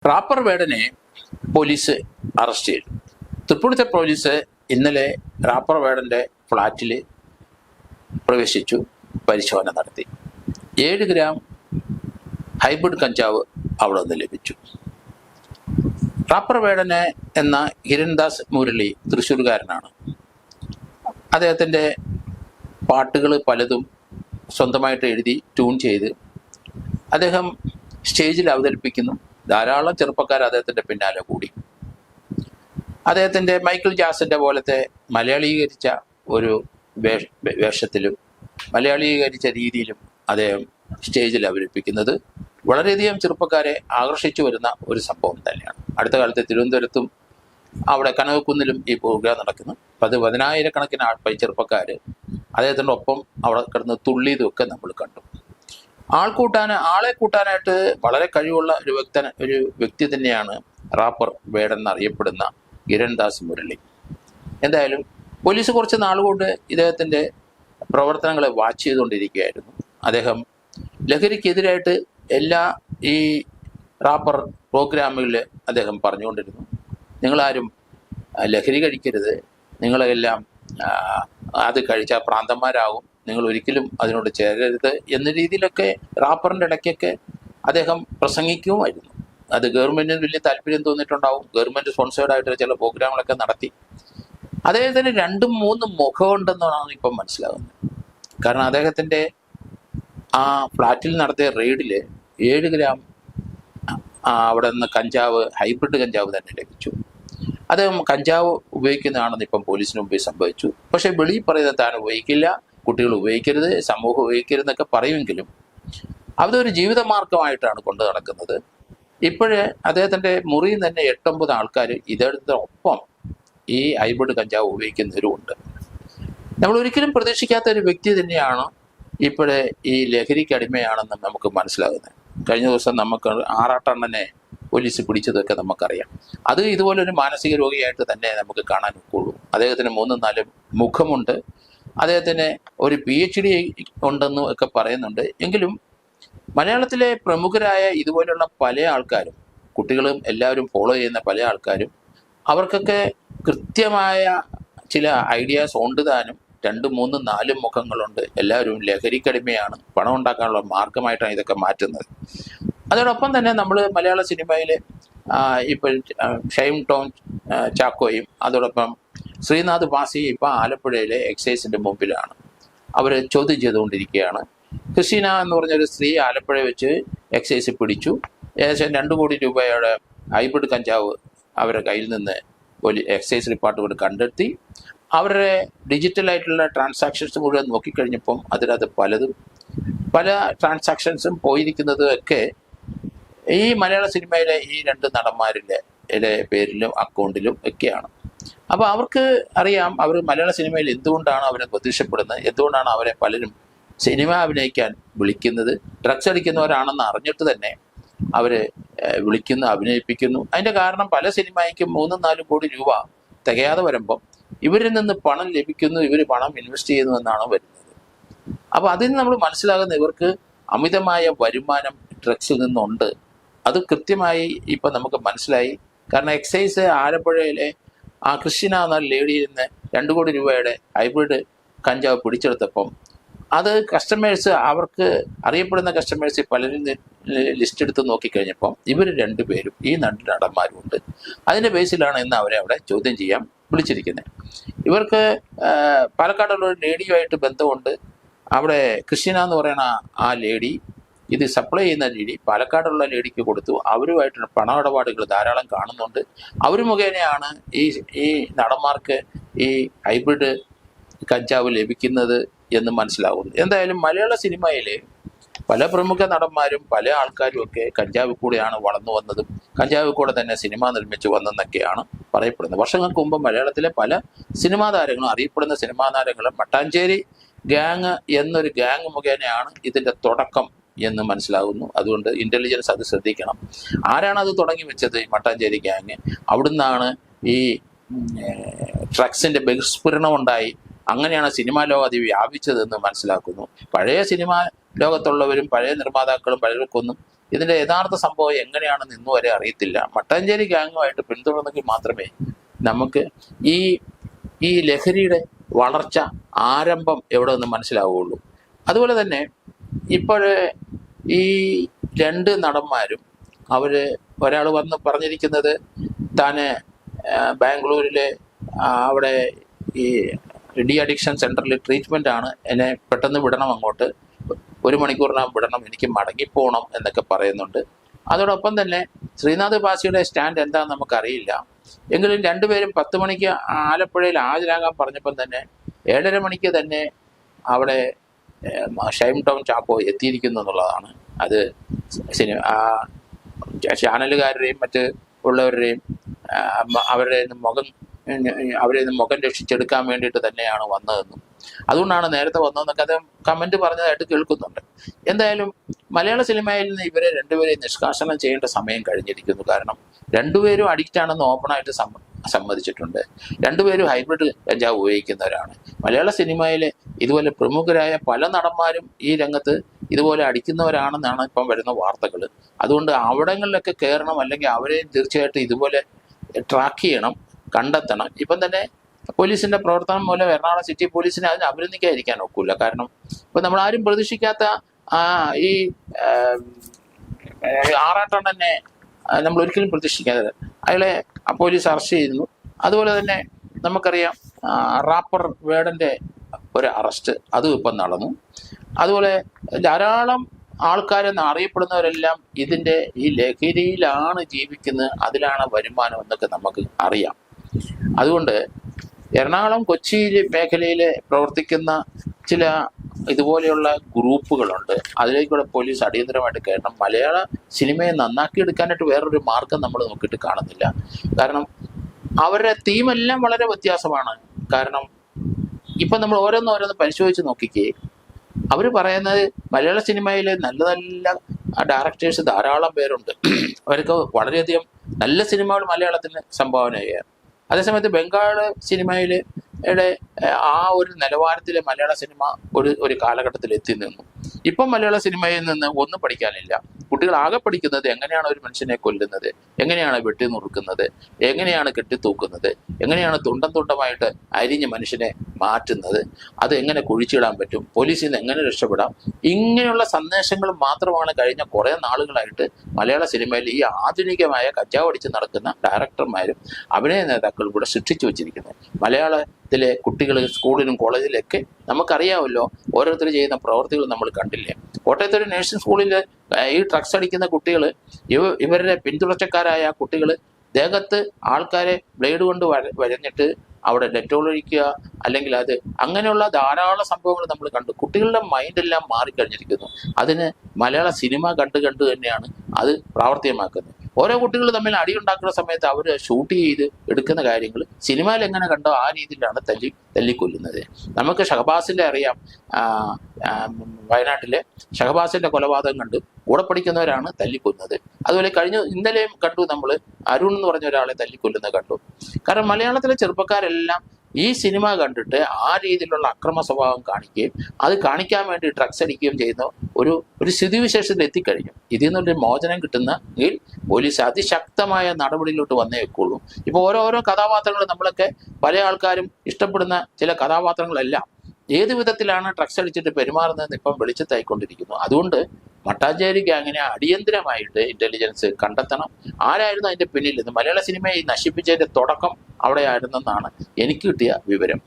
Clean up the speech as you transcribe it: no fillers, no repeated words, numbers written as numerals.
Wrapper വേടനെ police arrest ചെയ്തു. Tripunithura police ഇന്നലെ wrapper വേടന്റെ ഫ്ളാറ്റിൽ പ്രവേശിച്ചു, പരിശോധന നടത്തി. 7 ഗ്രാം ഹൈബ്രിഡ് കഞ്ചാവ് അവിടെ നിന്ന് ലഭിച്ചു. റാപ്പർ വേടനെ എന്ന ഹിരൺദാസ് മുരളി തൃശ്ശൂർകാരനാണ്. അദ്ദേഹത്തിൻ്റെ പാട്ടുകൾ പലതും സ്വന്തമായിട്ട് എഴുതി ട്യൂൺ ചെയ്ത് അദ്ദേഹം സ്റ്റേജിൽ അവതരിപ്പിക്കുന്നു. ധാരാളം ചെറുപ്പക്കാർ അദ്ദേഹത്തിൻ്റെ പിന്നാലെ കൂടി. അദ്ദേഹത്തിൻ്റെ മൈക്കിൾ ജാക്സന്റെ പോലത്തെ മലയാളീകരിച്ച ഒരു വേഷത്തിലും മലയാളീകരിച്ച രീതിയിലും അദ്ദേഹം സ്റ്റേജിൽ അവതരിപ്പിക്കുന്നത് വളരെയധികം ചെറുപ്പക്കാരെ ആകർഷിച്ചു വരുന്ന ഒരു സംഭവം തന്നെയാണ്. അടുത്ത കാലത്ത് തിരുവനന്തപുരത്തും അവിടെ കനകക്കുന്നിലും ഈ പ്രോഗ്രാം നടക്കുന്നു. 10,000-കണക്കിന് ചെറുപ്പക്കാർ അദ്ദേഹത്തിൻ്റെ ഒപ്പം അവിടെ കിടന്ന് തുള്ളിയതുമൊക്കെ നമ്മൾ കണ്ടു. ആളെ കൂട്ടാനായിട്ട് വളരെ കഴിവുള്ള ഒരു വ്യക്തി തന്നെയാണ് റാപ്പർ വേടൻ എന്നറിയപ്പെടുന്ന ഹിരൺദാസ് മുരളി. എന്തായാലും പോലീസ് കുറച്ച് നാളുകൊണ്ട് ഇദ്ദേഹത്തിൻ്റെ പ്രവർത്തനങ്ങളെ വാച്ച് ചെയ്തുകൊണ്ടിരിക്കുകയായിരുന്നു. അദ്ദേഹം ലഹരിക്കെതിരായിട്ട് എല്ലാ ഈ റാപ്പർ പ്രോഗ്രാമുകളിൽ അദ്ദേഹം പറഞ്ഞുകൊണ്ടിരുന്നു, നിങ്ങളാരും ലഹരി കഴിക്കരുത്, നിങ്ങളെല്ലാം അത് കഴിച്ചാൽ ഭ്രാന്തന്മാരാകും, നിങ്ങൾ ഒരിക്കലും അതിനോട് ചേരരുത് എന്ന രീതിയിലൊക്കെ റാപ്പറിൻ്റെ ഇടയ്ക്കൊക്കെ അദ്ദേഹം പ്രസംഗിക്കുമായിരുന്നു. അത് ഗവൺമെൻറ്റിന് വലിയ താല്പര്യം തോന്നിയിട്ടുണ്ടാവും. ഗവൺമെൻറ് സ്പോൺസേർഡായിട്ട് ചില പ്രോഗ്രാമുകളൊക്കെ നടത്തി. അദ്ദേഹത്തിന് 2-3 മുഖമുണ്ടെന്നാണ് ഇപ്പം മനസ്സിലാകുന്നത്. കാരണം അദ്ദേഹത്തിൻ്റെ ആ ഫ്ലാറ്റിൽ നടത്തിയ റെയ്ഡിൽ 7 ഗ്രാം അവിടെ നിന്ന് കഞ്ചാവ്, ഹൈബ്രിഡ് കഞ്ചാവ് തന്നെ ലഭിച്ചു. അദ്ദേഹം കഞ്ചാവ് ഉപയോഗിക്കുന്നതാണെന്ന് ഇപ്പം പോലീസിന് മുമ്പിൽ സംഭവിച്ചു. പക്ഷേ വെളിയിൽ പറയുന്നത് താൻ ഉപയോഗിക്കില്ല, കുട്ടികൾ ഉപയോഗിക്കരുത്, സമൂഹം ഉപയോഗിക്കരുതെന്നൊക്കെ പറയുമെങ്കിലും അതൊരു ജീവിതമാർഗമായിട്ടാണ് കൊണ്ടു നടക്കുന്നത്. ഇപ്പോഴേ അദ്ദേഹത്തിൻ്റെ മുറിയിൽ തന്നെ 8-9 ആൾക്കാർ ഇദ്ദേഹത്തിനൊപ്പം ഈ ഹൈബ്രിഡ് കഞ്ചാവ് ഉപയോഗിക്കുന്നവരുമുണ്ട്. നമ്മൾ ഒരിക്കലും പ്രതീക്ഷിക്കാത്ത ഒരു വ്യക്തി തന്നെയാണ് ഇപ്പോഴേ ഈ ലഹരിക്ക് അടിമയാണെന്ന് നമുക്ക് മനസ്സിലാകുന്നത്. കഴിഞ്ഞ ദിവസം നമുക്ക് ആറാട്ടണ്ണനെ പോലീസ് പിടിച്ചതൊക്കെ നമുക്കറിയാം. അത് ഇതുപോലൊരു മാനസിക രോഗിയായിട്ട് തന്നെ നമുക്ക് കാണാൻ ഒക്കുള്ളൂ. അദ്ദേഹത്തിന് 3-4 മുഖമുണ്ട്, അദ്ദേഹത്തിന് ഒരു PhD ഉണ്ടെന്നും ഒക്കെ പറയുന്നുണ്ട്. എങ്കിലും മലയാളത്തിലെ പ്രമുഖരായ ഇതുപോലുള്ള പല ആൾക്കാരും, കുട്ടികളും എല്ലാവരും ഫോളോ ചെയ്യുന്ന പല ആൾക്കാരും, അവർക്കൊക്കെ കൃത്യമായ ചില ഐഡിയാസ് ഉണ്ട് താനും. 2-3-4 മുഖങ്ങളുണ്ട്. എല്ലാവരും ലഹരിക്കടിമയാണ്, പണം ഉണ്ടാക്കാനുള്ള മാർഗമായിട്ടാണ് ഇതൊക്കെ മാറ്റുന്നത്. അതോടൊപ്പം തന്നെ നമ്മൾ മലയാള സിനിമയിൽ ഇപ്പോൾ ഷൈൻ ടോം ചാക്കോയും അതോടൊപ്പം ശ്രീനാഥ് ഭാസി ഇപ്പോൾ ആലപ്പുഴയിലെ എക്സൈസിൻ്റെ മുമ്പിലാണ്. അവർ ചോദ്യം ചെയ്തുകൊണ്ടിരിക്കുകയാണ്. ക്രിസ്റ്റീന എന്ന് പറഞ്ഞൊരു സ്ത്രീ ആലപ്പുഴ വെച്ച് എക്സൈസ് പിടിച്ചു. ഏകദേശം 2 കോടി രൂപയുടെ ഹൈബ്രിഡ് കഞ്ചാവ് അവരുടെ കയ്യിൽ നിന്ന് എക്സൈസ് ഡിപ്പാർട്ട്മെൻറ്റ് കണ്ടെത്തി. അവരുടെ ഡിജിറ്റലായിട്ടുള്ള ട്രാൻസാക്ഷൻസ് മുഴുവൻ നോക്കിക്കഴിഞ്ഞപ്പം അതിനകത്ത് പല ട്രാൻസാക്ഷൻസും പോയിരിക്കുന്നതും ഒക്കെ ഈ മലയാള സിനിമയിലെ ഈ 2 നടന്മാരുടെ പേരിലും അക്കൗണ്ടിലും ഒക്കെയാണ്. അപ്പോൾ അവർക്ക് അറിയാം അവർ മലയാള സിനിമയിൽ എന്തുകൊണ്ടാണ് അവരെ പ്രത്യക്ഷപ്പെടുന്നത്, എന്തുകൊണ്ടാണ് അവരെ പലരും സിനിമ അഭിനയിക്കാൻ വിളിക്കുന്നത്. ഡ്രഗ്സ് അടിക്കുന്നവരാണെന്ന് അറിഞ്ഞിട്ട് തന്നെ അവർ വിളിക്കുന്നു, അഭിനയിപ്പിക്കുന്നു. അതിൻ്റെ കാരണം പല സിനിമയ്ക്കും 3-4 കോടി രൂപ തികയാതെ വരുമ്പം ഇവരിൽ നിന്ന് പണം ലഭിക്കുന്നു, ഇവർ പണം ഇൻവെസ്റ്റ് ചെയ്യുന്നു എന്നാണ് വരുന്നത്. അപ്പോൾ അതിന് നമ്മൾ മനസ്സിലാകുന്ന ഇവർക്ക് അമിതമായ വരുമാനം ഡ്രഗ്സിൽ നിന്നുണ്ട്. അത് കൃത്യമായി ഇപ്പം നമുക്ക് മനസ്സിലായി. കാരണം എക്സൈസ് ആലപ്പുഴയിലെ ആ ക്രിസ്റ്റീന എന്ന ലേഡിയിൽ നിന്ന് 2 കോടി രൂപയുടെ ഹൈബ്രിഡ് കഞ്ചാവ് പിടിച്ചെടുത്തപ്പം അത് കസ്റ്റമേഴ്സ്, അവർക്ക് അറിയപ്പെടുന്ന കസ്റ്റമേഴ്സ് പലരും ലിസ്റ്റ് എടുത്ത് നോക്കിക്കഴിഞ്ഞപ്പം ഇവർ 2 പേരും ഈ 2 നടന്മാരും ഉണ്ട്. അതിൻ്റെ ബേസിലാണ് ഇന്ന് അവരെ അവിടെ ചോദ്യം ചെയ്യാൻ വിളിച്ചിരിക്കുന്നത്. ഇവർക്ക് പാലക്കാടുള്ള ഒരു ലേഡിയുമായിട്ട് ബന്ധമുണ്ട്. അവിടെ ക്രിസ്റ്റീന എന്ന് പറയുന്ന ആ ലേഡി ഇത് സപ്ലൈ ചെയ്യുന്ന ലേഡി പാലക്കാടുള്ള ലേഡിക്ക് കൊടുത്തു. അവരുമായിട്ടുള്ള പണമിടപാടുകൾ ധാരാളം കാണുന്നുണ്ട്. അവർ മുഖേനയാണ് ഈ നടന്മാർക്ക് ഈ ഹൈബ്രിഡ് കഞ്ചാവ് ലഭിക്കുന്നത് എന്ന് മനസ്സിലാകുന്നു. എന്തായാലും മലയാള സിനിമയിൽ പല പ്രമുഖ നടന്മാരും പല ആൾക്കാരും ഒക്കെ കഞ്ചാവ് കൂടെയാണ് വളർന്നു വന്നതും കഞ്ചാവ് കൂടെ തന്നെ സിനിമ നിർമ്മിച്ചു വന്നെന്നൊക്കെയാണ് പറയപ്പെടുന്നത്. വർഷങ്ങൾക്ക് മുമ്പ് മലയാളത്തിലെ പല സിനിമാ താരങ്ങളും, അറിയപ്പെടുന്ന സിനിമാ താരങ്ങളും മട്ടാഞ്ചേരി ഗ്യാങ് എന്നൊരു ഗ്യാങ് മുഖേനയാണ് ഇതിൻ്റെ തുടക്കം എന്ന് മനസ്സിലാകുന്നു. അതുകൊണ്ട് ഇൻ്റലിജൻസ് അത് ശ്രദ്ധിക്കണം. ആരാണ് അത് തുടങ്ങി വെച്ചത്? ഈ മട്ടാഞ്ചേരി ഗ്യാങ്. അവിടുന്നാണ് ഈ ഡ്രഗ്സിൻ്റെ ബഹിസ്ഫുരണം ഉണ്ടായി. അങ്ങനെയാണ് സിനിമാ ലോകം അത് വ്യാപിച്ചതെന്ന് മനസ്സിലാക്കുന്നു. പഴയ സിനിമാ ലോകത്തുള്ളവരും പഴയ നിർമ്മാതാക്കളും പലർക്കൊന്നും ഇതിന്റെ യഥാർത്ഥ സംഭവം എങ്ങനെയാണെന്ന് ഇന്നു വരെ അറിയത്തില്ല. മട്ടാഞ്ചേരി ഗ്യാങ്ങുമായിട്ട് പിന്തുടർന്നെങ്കിൽ മാത്രമേ നമുക്ക് ഈ ലഹരിയുടെ വളർച്ച ആരംഭം എവിടെ നിന്ന് മനസ്സിലാവുകയുള്ളൂ. അതുപോലെ തന്നെ ഇപ്പോഴേ ഈ രണ്ട് നടന്മാരും ഒരാൾ വന്ന് പറഞ്ഞിരിക്കുന്നത് താന് ബാംഗ്ലൂരിലെ അവിടെ ഈ ഡി അഡിക്ഷൻ സെന്ററിൽ ട്രീറ്റ്മെന്റ് ആണ്, എന്നെ പെട്ടെന്ന് വിടണം, അങ്ങോട്ട് 1 മണിക്കൂറിനകം വിടണം, എനിക്ക് മടങ്ങിപ്പോകണം എന്നൊക്കെ പറയുന്നുണ്ട്. അതോടൊപ്പം തന്നെ ശ്രീനാഥ് ബാസിയുടെ സ്റ്റാൻഡ് എന്താണെന്ന് നമുക്കറിയില്ല. എങ്കിലും രണ്ടുപേരും 10 മണിക്ക് ആലപ്പുഴയിൽ ഹാജരാകാൻ പറഞ്ഞപ്പം തന്നെ 7:30 മണിക്ക് തന്നെ അവിടെ ഷൈം ടൗൺ ചാക്കോ എത്തിയിരിക്കുന്നു എന്നുള്ളതാണ്. അത് ചാനലുകാരുടെയും മറ്റ് ഉള്ളവരുടെയും അവരുടെ മുഖം രക്ഷിച്ചെടുക്കാൻ വേണ്ടിയിട്ട് തന്നെയാണ് വന്നതെന്നും അതുകൊണ്ടാണ് നേരത്തെ വന്നതെന്നൊക്കെ അദ്ദേഹം കമന്റ് പറഞ്ഞതായിട്ട് കേൾക്കുന്നുണ്ട്. എന്തായാലും മലയാള സിനിമയിൽ നിന്ന് ഇവരെ രണ്ടുപേരെയും നിഷ്കാസനം ചെയ്യേണ്ട സമയം കഴിഞ്ഞിരിക്കുന്നു. കാരണം രണ്ടുപേരും അഡിക്റ്റ് ആണെന്ന് ഓപ്പണായിട്ട് സമ്മതിച്ചിട്ടുണ്ട്. രണ്ടുപേരും ഹൈബ്രിഡ് കഞ്ചാവ് ഉപയോഗിക്കുന്നവരാണ്. മലയാള സിനിമയിലെ ഇതുപോലെ പ്രമുഖരായ പല നടന്മാരും ഈ രംഗത്ത് ഇതുപോലെ അടിക്കുന്നവരാണെന്നാണ് ഇപ്പം വരുന്ന വാർത്തകൾ. അതുകൊണ്ട് അവിടങ്ങളിലൊക്കെ കയറണം, അല്ലെങ്കിൽ അവരെയും തീർച്ചയായിട്ടും ഇതുപോലെ ട്രാക്ക് ചെയ്യണം, കണ്ടെത്തണം. ഇപ്പം തന്നെ പോലീസിന്റെ പ്രവർത്തനം മൂലം എറണാകുളം സിറ്റി പോലീസിനെ അതിന് അഭിനന്ദിക്കാതിരിക്കാൻ ഒക്കില്ല. കാരണം ഇപ്പം നമ്മൾ ആരും പ്രതീക്ഷിക്കാത്ത ഈ ആറാട്ടണ്ണനെ നമ്മൾ ഒരിക്കലും പ്രതീക്ഷിക്കാതെ അയാളെ പോലീസ് അറസ്റ്റ് ചെയ്യുന്നു. അതുപോലെ തന്നെ നമുക്കറിയാം റാപ്പർ വേടന്റെ ഒരു അറസ്റ്റ് അതും ഇപ്പം നടന്നു. അതുപോലെ ധാരാളം ആൾക്കാരെന്ന് അറിയപ്പെടുന്നവരെല്ലാം ഈ ലഹരിയിലാണ് ജീവിക്കുന്നത്, അതിലാണ് വരുമാനം എന്നൊക്കെ നമുക്ക് അറിയാം. അതുകൊണ്ട് എറണാകുളം കൊച്ചി മേഖലയിൽ പ്രവർത്തിക്കുന്ന ചില ഇതുപോലെയുള്ള ഗ്രൂപ്പുകളുണ്ട്. അതിലേക്കൂടെ പോലീസ് അടിയന്തരമായിട്ട് കയറണം. മലയാള സിനിമയെ നന്നാക്കിയെടുക്കാനായിട്ട് വേറൊരു മാർഗം നമ്മൾ നോക്കിയിട്ട് കാണുന്നില്ല. കാരണം അവരുടെ തീമെല്ലാം വളരെ വ്യത്യാസമാണ്. കാരണം ഇപ്പം നമ്മൾ ഓരോന്ന് പരിശോധിച്ച് നോക്കിക്കേ, അവർ പറയുന്നത് മലയാള സിനിമയിൽ നല്ല നല്ല ഡയറക്ടേഴ്സ് ധാരാളം പേരുണ്ട്, അവർക്ക് വളരെയധികം നല്ല സിനിമകൾ മലയാളത്തിന് സംഭാവന ചെയ്യാം. അതേസമയത്ത് ബംഗാൾ സിനിമയിലെ ആ ഒരു നിലവാരത്തിൽ മലയാള സിനിമ ഒരു കാലഘട്ടത്തിൽ എത്തി നിന്നു. ഇപ്പം മലയാള സിനിമയിൽ നിന്ന് ഒന്നും പഠിക്കാനില്ല. കുട്ടികൾ ആകെ പഠിക്കുന്നത് എങ്ങനെയാണ് ഒരു മനുഷ്യനെ കൊല്ലുന്നത്, എങ്ങനെയാണ് വെട്ടി നുറുക്കുന്നത്, എങ്ങനെയാണ് കെട്ടിത്തൂക്കുന്നത്, എങ്ങനെയാണ് തുണ്ടമായിട്ട് അരിഞ്ഞ് മനുഷ്യനെ മാറ്റുന്നത്, അത് എങ്ങനെ കുഴിച്ചിടാൻ പറ്റും, പോലീസിൽ നിന്ന് എങ്ങനെ രക്ഷപ്പെടാം. ഇങ്ങനെയുള്ള സന്ദേശങ്ങൾ മാത്രമാണ് കഴിഞ്ഞ കുറേ നാളുകളായിട്ട് മലയാള സിനിമയിൽ ഈ ആധുനികമായ കഞ്ചാവടിച്ച് നടക്കുന്ന ഡയറക്ടർമാരും അഭിനയ നേതാക്കളും കൂടെ സൃഷ്ടിച്ചു വച്ചിരിക്കുന്നത്. മലയാളത്തിലെ കുട്ടികൾ സ്കൂളിലും കോളേജിലൊക്കെ നമുക്കറിയാമല്ലോ ഓരോരുത്തർ ചെയ്യുന്ന പ്രവർത്തികൾ നമ്മൾ കണ്ടില്ലേ. കോട്ടയത്തെ ഒരു നേഴ്സിംഗ് സ്കൂളിൽ ഈ ഡ്രഗ്സ് അടിക്കുന്ന കുട്ടികൾ, ഇവരുടെ പിന്തുടർച്ചക്കാരായ കുട്ടികൾ ദേഹത്ത് ആൾക്കാരെ ബ്ലേഡ് കൊണ്ട് വരഞ്ഞിട്ട് അവിടെ ഡെറ്റോൾ ഒഴിക്കുക, അല്ലെങ്കിൽ അത് അങ്ങനെയുള്ള ധാരാളം സംഭവങ്ങൾ നമ്മൾ കണ്ടു. കുട്ടികളുടെ മൈൻഡെല്ലാം മാറിക്കഴിഞ്ഞിരിക്കുന്നു. അതിന് മലയാള സിനിമ കണ്ട് തന്നെയാണ് അത് പ്രാവർത്തികമാക്കുന്നത്. ഓരോ കുട്ടികൾ തമ്മിൽ അടിയുണ്ടാക്കുന്ന സമയത്ത് അവർ ഷൂട്ട് ചെയ്ത് എടുക്കുന്ന കാര്യങ്ങൾ സിനിമയിൽ എങ്ങനെ കണ്ടോ ആ രീതിയിലാണ് തല്ലിക്കൊല്ലുന്നത്. നമുക്ക് ഷഹബാസിന്റെ അറിയാം, വയനാട്ടിലെ ഷഹബാസിന്റെ കൊലപാതകം കണ്ട് കൂടെ പഠിക്കുന്നവരാണ് തല്ലിക്കൊല്ലുന്നത്. അതുപോലെ ഇന്നലെയും കണ്ടു നമ്മൾ അരുൺ എന്ന് പറഞ്ഞ ഒരാളെ തല്ലിക്കൊല്ലുന്നത് കണ്ടു. കാരണം മലയാളത്തിലെ ചെറുപ്പക്കാരെല്ലാം ഈ സിനിമ കണ്ടിട്ട് ആ രീതിയിലുള്ള അക്രമ സ്വഭാവം കാണിക്കുകയും അത് കാണിക്കാൻ വേണ്ടി ഡ്രഗ്സ് അടിക്കുകയും ചെയ്യുന്ന ഒരു സ്ഥിതിവിശേഷത്തിൽ എത്തിക്കഴിഞ്ഞു. ഇതിൽ നിന്നൊരു മോചനം കിട്ടുന്നെങ്കിൽ പോലീസ് അതിശക്തമായ നടപടിയിലോട്ട് വന്നേ വെക്കുള്ളൂ. ഇപ്പോൾ ഓരോ കഥാപാത്രങ്ങൾ നമ്മളൊക്കെ പല ആൾക്കാരും ഇഷ്ടപ്പെടുന്ന ചില കഥാപാത്രങ്ങളെല്ലാം ഏത് വിധത്തിലാണ് ഡ്രഗ്സ് അടിച്ചിട്ട് പെരുമാറുന്നതെന്ന് ഇപ്പം വെളിച്ചത്തായിക്കൊണ്ടിരിക്കുന്നു. അതുകൊണ്ട് മട്ടാഞ്ചേരി ഗ്യാങ്ങിനെ അടിയന്തരമായിട്ട് ഇന്റലിജൻസ് കണ്ടെത്തണം. ആരായിരുന്നു അതിന്റെ പിന്നിൽ നിന്ന് മലയാള സിനിമയെ നശിപ്പിച്ചതിന്റെ തുടക്കം അവിടെ ആയിരുന്നെന്നാണ് എനിക്ക് കിട്ടിയ വിവരം.